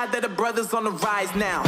God that the brothers on the rise now.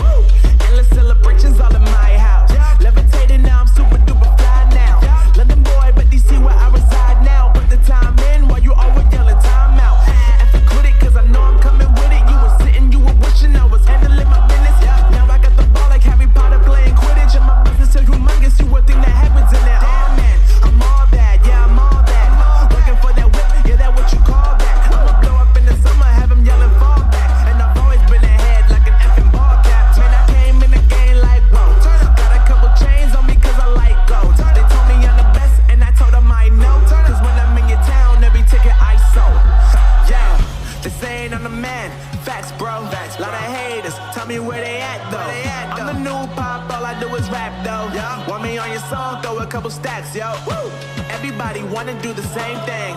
Endless celebrations all in my house. Levitating now, I'm super duper fly now. London boy, but DC where I reside now. Put the time in while you always yelling time out. And if quit it, cause I know I'm coming with it. You were sitting, you were wishing I was handling my business. Now I got the ball like Harry Potter playing Quidditch. And my business is humongous, you would think that happens in there. Oh man, I'm all that, yeah, I'm all that. Working for that whip, yeah, that what you call that. I'ma blow up in the summer, have him yelling fall back. And I've always been ahead like an effing ball cap. Man, I came in the game like, whoa. Got a couple chains on me cause I like gold. They told me I'm the best and I told them I know. Cause when I'm in your town, every ticket I sold. Yeah, they saying I'm the man. Facts, bro. Lot of haters, tell me where they at though. I'm the new pop, all I do is rap though. Want me on your song, throw a couple stacks, yo. Woo. Everybody wanna do the same thing.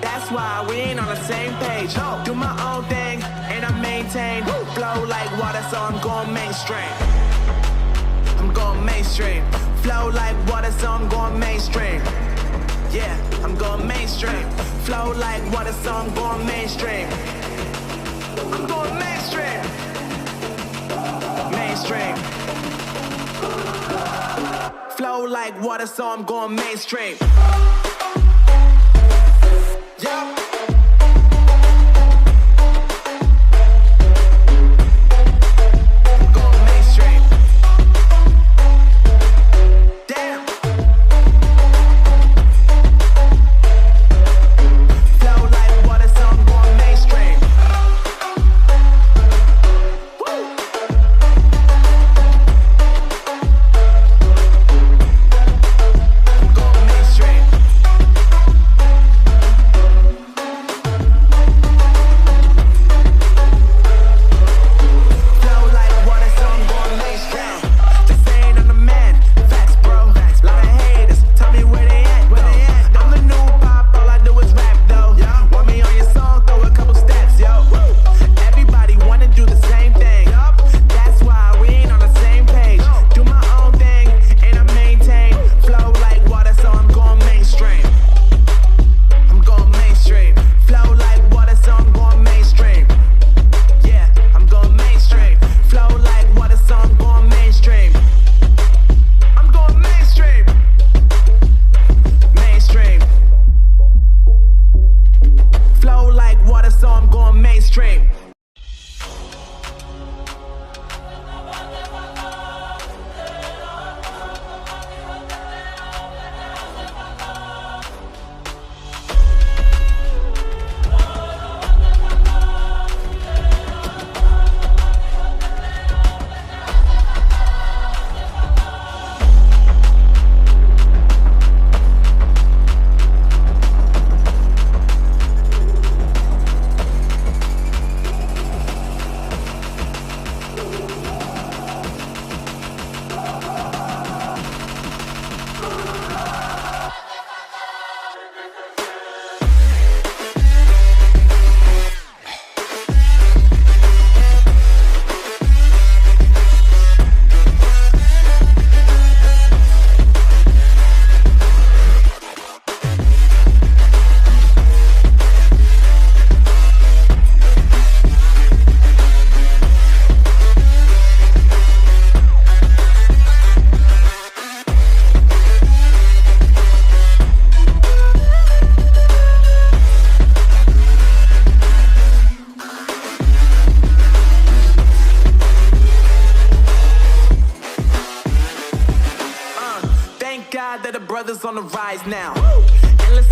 That's why we ain't on the same page. Do my own thing, and I maintain. Flow like water, so I'm going mainstream. I'm going mainstream. Flow like water, so I'm going mainstream. Yeah, I'm going mainstream. Flow like water, so I'm going mainstream. I'm going mainstream. Mainstream. Flow like water, so I'm going mainstream. Yeah. On the rise now. Endless